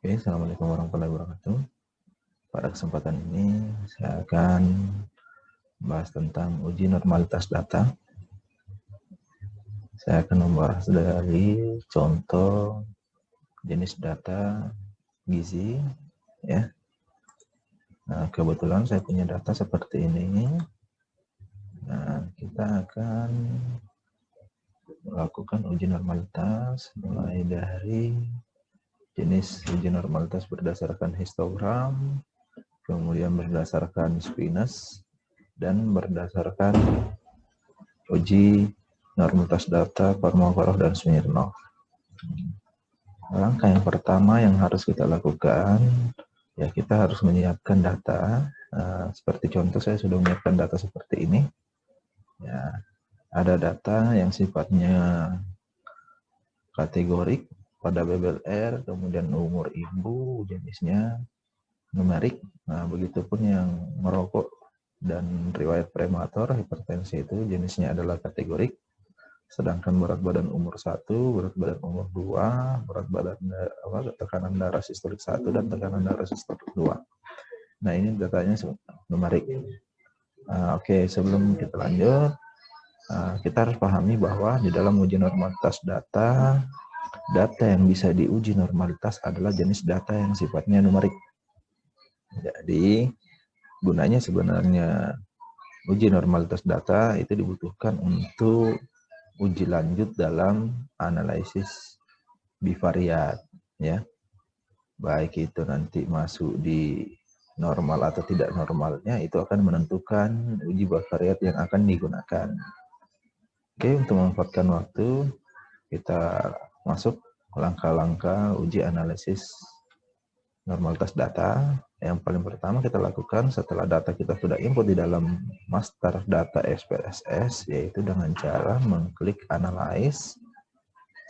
Oke, Assalamualaikum warahmatullahi wabarakatuh. Pada kesempatan ini saya akan bahas tentang uji normalitas data. Saya akan membahas dari contoh jenis data gizi, ya. Nah, kebetulan saya punya data seperti ini. Nah, kita akan melakukan uji normalitas mulai dari jenis uji normalitas berdasarkan histogram, kemudian berdasarkan Squeeness, dan berdasarkan uji normalitas data Kolmogorov dan Smirnov. Langkah yang pertama yang harus kita lakukan, ya kita harus menyiapkan data. Seperti contoh saya sudah menyiapkan data seperti ini. Ya, ada data yang sifatnya kategorik pada Babel R, kemudian umur ibu, jenisnya numerik. Nah, begitupun yang merokok dan riwayat prematur hipertensi itu jenisnya adalah kategorik. Sedangkan berat badan umur 1, berat badan umur 2, berat badan tekanan darah sistolik 1 dan tekanan darah sistolik 2. Nah, ini datanya numerik. Oke, sebelum kita lanjut, kita harus pahami bahwa di dalam uji normalitas data yang bisa diuji normalitas adalah jenis data yang sifatnya numerik. Jadi, gunanya sebenarnya uji normalitas data itu dibutuhkan untuk uji lanjut dalam analisis bivariat, ya. Baik itu nanti masuk di normal atau tidak normalnya, itu akan menentukan uji bivariat yang akan digunakan. Oke, untuk memanfaatkan waktu, kita masuk langkah-langkah uji analisis normalitas data. Yang paling pertama kita lakukan setelah data kita sudah input di dalam master data SPSS, yaitu dengan cara mengklik analyze.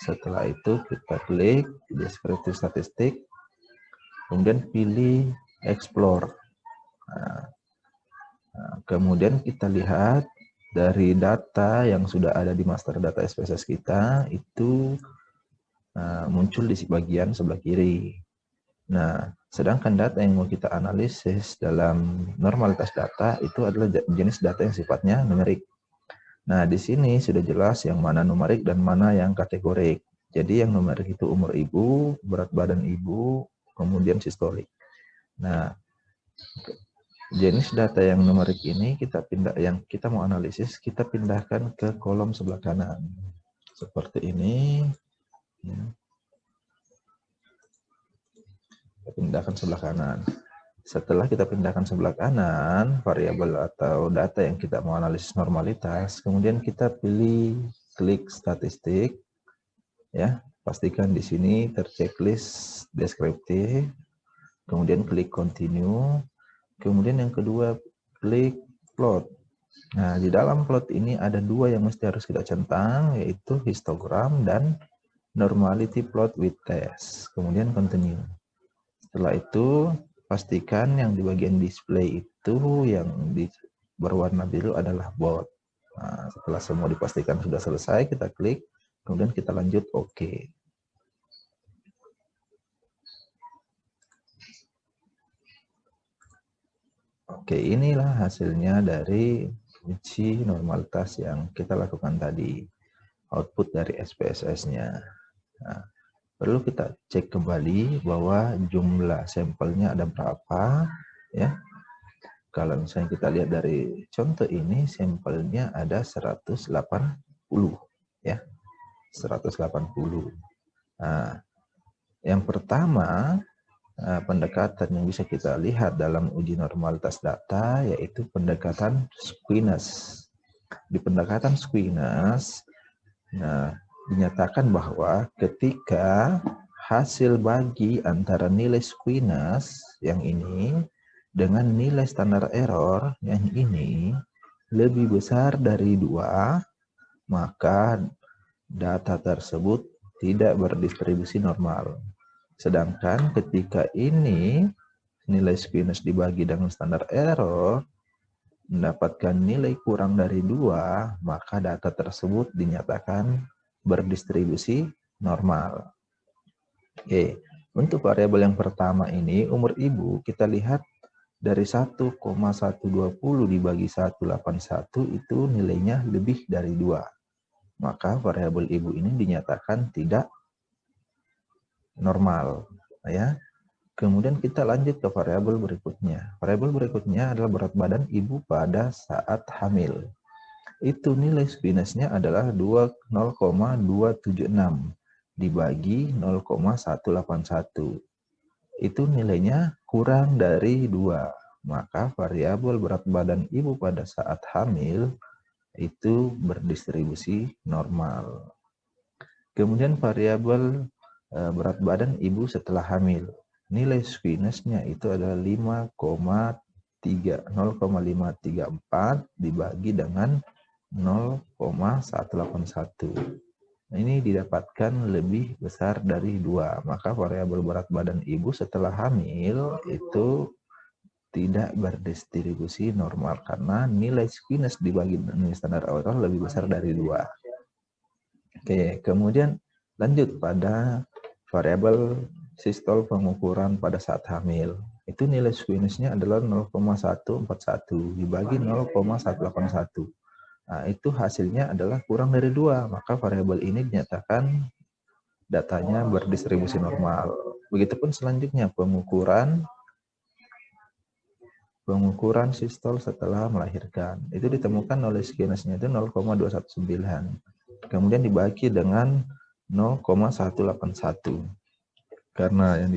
Setelah itu kita klik descriptive statistik, kemudian pilih explore. Kemudian kita lihat dari data yang sudah ada di master data SPSS kita itu muncul di bagian sebelah kiri. Nah, sedangkan data yang mau kita analisis dalam normalitas data itu adalah jenis data yang sifatnya numerik. Nah, di sini sudah jelas yang mana numerik dan mana yang kategorik. Jadi yang numerik itu umur ibu, berat badan ibu, kemudian sistolik. Nah, jenis data yang numerik ini yang kita mau analisis, kita pindahkan ke kolom sebelah kanan. Seperti ini. Ya. Pindahkan sebelah kanan. Setelah kita pindahkan sebelah kanan, variabel atau data yang kita mau analisis normalitas, kemudian kita pilih klik statistik, ya. Pastikan di sini terchecklist deskriptif, kemudian klik continue, kemudian yang kedua klik plot. Nah, di dalam plot ini ada dua yang mesti harus kita centang, yaitu histogram dan normality plot with test. Kemudian continue. Setelah itu, pastikan yang di bagian display itu yang berwarna biru adalah bot. Nah, setelah semua dipastikan sudah selesai, kita klik, kemudian kita lanjut OK. Oke, inilah hasilnya dari uji normalitas yang kita lakukan tadi. Output dari SPSS-nya. Nah, perlu kita cek kembali bahwa jumlah sampelnya ada berapa, ya. Kalau misalnya kita lihat dari contoh ini, sampelnya ada 180, ya. 180. Nah, yang pertama, pendekatan yang bisa kita lihat dalam uji normalitas data yaitu pendekatan Squeeness. Di pendekatan Squeeness, nah, dinyatakan bahwa ketika hasil bagi antara nilai Squeeness yang ini dengan nilai standar error yang ini lebih besar dari 2, maka data tersebut tidak berdistribusi normal. Sedangkan ketika ini nilai Squeeness dibagi dengan standar error mendapatkan nilai kurang dari 2, maka data tersebut dinyatakan berdistribusi normal. Oke, Untuk variabel yang pertama ini, umur ibu, kita lihat dari 1,120 dibagi 181 itu nilainya lebih dari 2. Maka variabel ibu ini dinyatakan tidak normal. Ya. Kemudian kita lanjut ke variabel berikutnya. Variabel berikutnya adalah berat badan ibu pada saat hamil. Itu nilai squiness-nya adalah 0,276 dibagi 0,181. Itu nilainya kurang dari 2. Maka variabel berat badan ibu pada saat hamil itu berdistribusi normal. Kemudian variabel berat badan ibu setelah hamil. Nilai squiness-nya itu adalah 0,534 dibagi dengan 0,181. Ini didapatkan lebih besar dari 2. Maka variabel berat badan ibu setelah hamil itu tidak berdistribusi normal karena nilai squiness dibagi nilai standar error lebih besar dari 2. Oke, kemudian lanjut pada variabel sistol pengukuran pada saat hamil. Itu nilai squiness-nya adalah 0,141 dibagi 0,181. Nah, itu hasilnya adalah kurang dari 2, maka variabel ini dinyatakan datanya berdistribusi normal. Begitupun selanjutnya pengukuran sistol setelah melahirkan. Itu ditemukan oleh squiness-nya itu 0,219. Kemudian dibagi dengan 0,181. Karena yang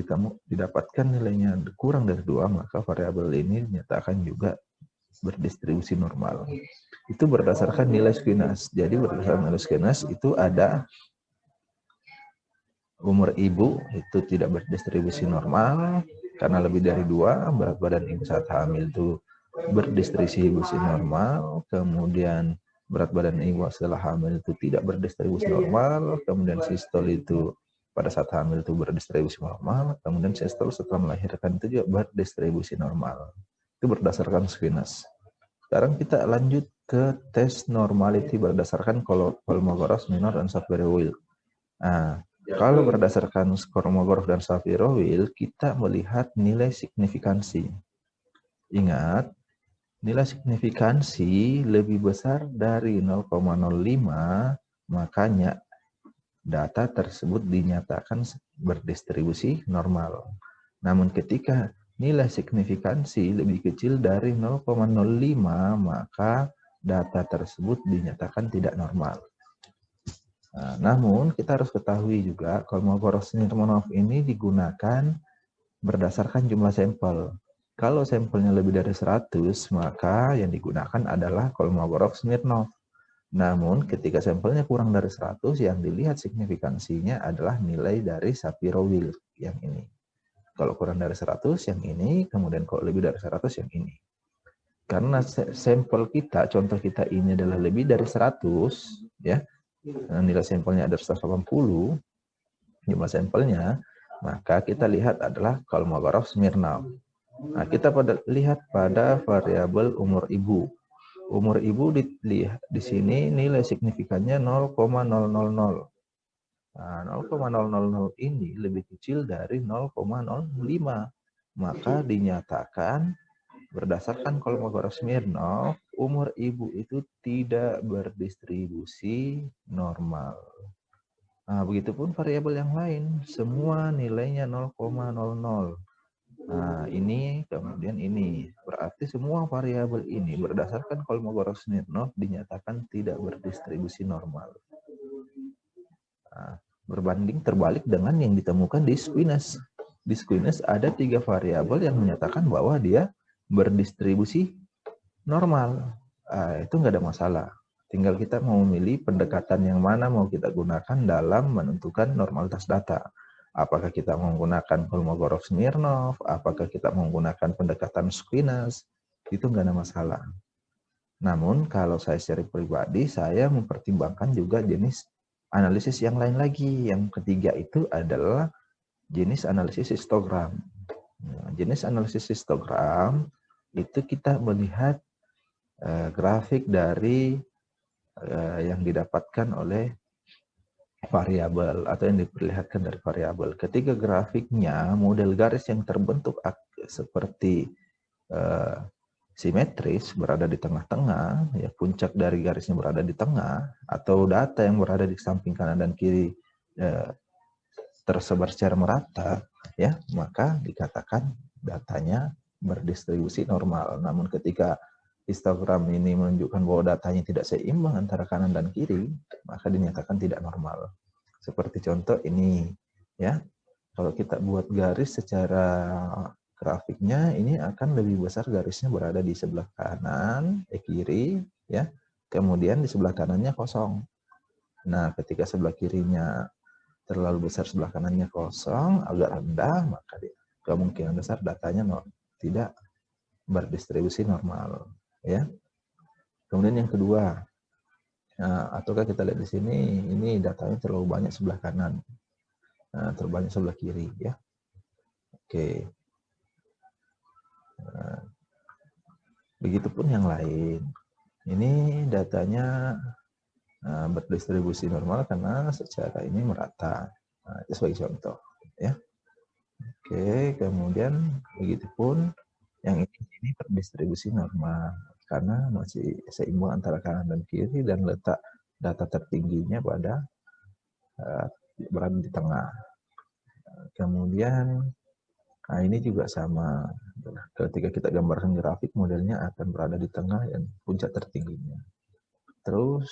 didapatkan nilainya kurang dari 2, maka variabel ini dinyatakan juga berdistribusi normal. Itu berdasarkan nilai squiness. Jadi berdasarkan nilai squiness itu ada umur ibu itu tidak berdistribusi normal karena lebih dari 2, berat badan ibu saat hamil itu berdistribusi normal, kemudian berat badan ibu setelah hamil itu tidak berdistribusi normal, kemudian sistol itu pada saat hamil itu berdistribusi normal, kemudian sistol setelah melahirkan itu juga berdistribusi normal. Itu berdasarkan squiness. Sekarang kita lanjut ke tes normality berdasarkan Kolmogorov-Smirnov dan Shapiro-Wilk. Nah, kalau berdasarkan Kolmogorov dan Shapiro-Wilk, kita melihat nilai signifikansi. Ingat, nilai signifikansi lebih besar dari 0,05, makanya data tersebut dinyatakan berdistribusi normal. Namun ketika nilai signifikansi lebih kecil dari 0,05, maka data tersebut dinyatakan tidak normal. Nah, namun kita harus ketahui juga Kolmogorov-Smirnov ini digunakan berdasarkan jumlah sampel. Kalau sampelnya lebih dari 100, maka yang digunakan adalah Kolmogorov-Smirnov. Namun ketika sampelnya kurang dari 100, yang dilihat signifikansinya adalah nilai dari Shapiro-Wilk yang ini. Kalau kurang dari 100 yang ini, kemudian kalau lebih dari 100 yang ini. Karena sampel kita, contoh kita ini adalah lebih dari 100, ya, nilai sampelnya ada 180, jumlah sampelnya, maka kita lihat adalah Kolmogorov-Smirnov. Nah, kita lihat pada variabel umur ibu. Umur ibu dilihat di sini nilai signifikannya 0,000. Nah, 0,000 ini lebih kecil dari 0,05. Maka dinyatakan berdasarkan Kolmogorov-Smirnov, umur ibu itu tidak berdistribusi normal. Nah, begitupun variabel yang lain, semua nilainya 0,00. Nah, ini kemudian ini. Berarti semua variabel ini berdasarkan Kolmogorov-Smirnov dinyatakan tidak berdistribusi normal. Nah, berbanding terbalik dengan yang ditemukan di squiness. Di squiness ada 3 variabel yang menyatakan bahwa dia berdistribusi normal. Nah, itu nggak ada masalah. Tinggal kita mau memilih pendekatan yang mana mau kita gunakan dalam menentukan normalitas data. Apakah kita menggunakan Kolmogorov-Smirnov, apakah kita menggunakan pendekatan squiness, itu nggak ada masalah. Namun kalau saya secara pribadi, saya mempertimbangkan juga jenis analisis yang lain lagi. Yang ketiga itu adalah jenis analisis histogram. Nah, jenis analisis histogram itu kita melihat grafik dari yang didapatkan oleh variabel atau yang diperlihatkan dari variabel. Ketika grafiknya model garis yang terbentuk seperti simetris berada di tengah-tengah, ya puncak dari garisnya berada di tengah, atau data yang berada di samping kanan dan kiri tersebar secara merata, ya maka dikatakan datanya berdistribusi normal. Namun ketika histogram ini menunjukkan bahwa datanya tidak seimbang antara kanan dan kiri, maka dinyatakan tidak normal. Seperti contoh ini, ya. Kalau kita buat garis secara grafiknya, ini akan lebih besar garisnya berada di sebelah kanan, kiri, ya. Kemudian di sebelah kanannya kosong. Nah, ketika sebelah kirinya terlalu besar, sebelah kanannya kosong, agak rendah, maka kemungkinan besar datanya tidak berdistribusi normal, ya. Kemudian yang kedua, ataukah kita lihat di sini, ini datanya terlalu banyak sebelah kanan, terlalu banyak sebelah kiri, ya. Oke. Begitupun yang lain. Ini datanya berdistribusi normal karena secara ini merata. Nah, itu sebagai contoh, ya. Oke, kemudian begitupun yang ini berdistribusi normal karena masih seimbang antara kanan dan kiri dan letak data tertingginya pada berada di tengah. Kemudian ini juga sama. Ketika kita gambarkan grafik, modelnya akan berada di tengah dan puncak tertingginya. Terus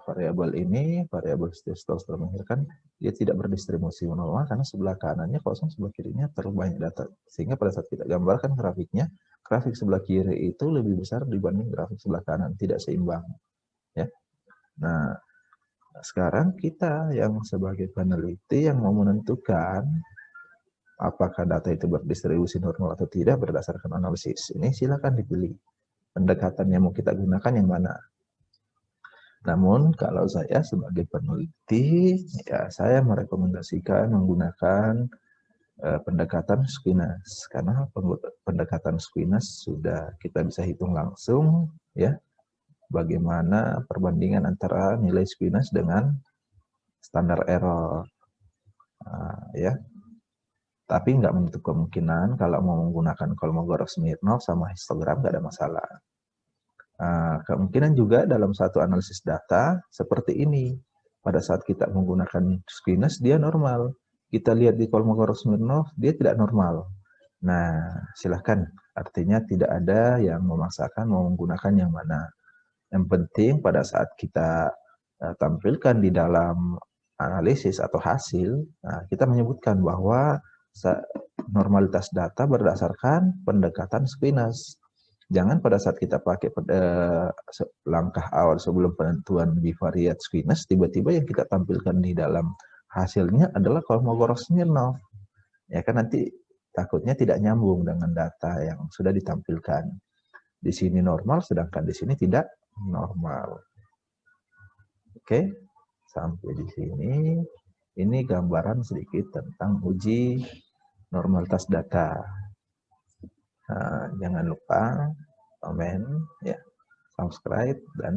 variabel ini, variabel Stokes melahirkan, dia tidak berdistribusi normal karena sebelah kanannya kosong, sebelah kirinya terlalu banyak data. Sehingga pada saat kita gambarkan grafiknya, grafik sebelah kiri itu lebih besar dibanding grafik sebelah kanan, tidak seimbang. Ya. Nah, sekarang kita yang sebagai peneliti yang mau menentukan apakah data itu berdistribusi normal atau tidak berdasarkan analisis. Ini silakan dipilih. Pendekatan yang mau kita gunakan yang mana. Namun kalau saya sebagai peneliti, ya saya merekomendasikan menggunakan pendekatan Squiness. Karena pendekatan Squiness sudah kita bisa hitung langsung, ya, bagaimana perbandingan antara nilai Squiness dengan standar error. Ya. Tapi nggak menutup kemungkinan kalau mau menggunakan Kolmogorov-Smirnov sama histogram nggak ada masalah. Kemungkinan juga dalam satu analisis data seperti ini. Pada saat kita menggunakan Squiness, dia normal. Kita lihat di Kolmogorov-Smirnov, dia tidak normal. Nah, silahkan. Artinya tidak ada yang memaksakan mau menggunakan yang mana. Yang penting pada saat kita tampilkan di dalam analisis atau hasil, kita menyebutkan bahwa normalitas data berdasarkan pendekatan Squiness. Jangan pada saat kita pakai langkah awal sebelum penentuan bivariate Squiness, tiba-tiba yang kita tampilkan di dalam hasilnya adalah Kolmogorov-Smirnov. Ya kan nanti takutnya tidak nyambung dengan data yang sudah ditampilkan. Di sini normal, sedangkan di sini tidak normal. Oke, sampai di sini. Ini gambaran sedikit tentang uji normalitas data. Jangan lupa komen, ya, subscribe, dan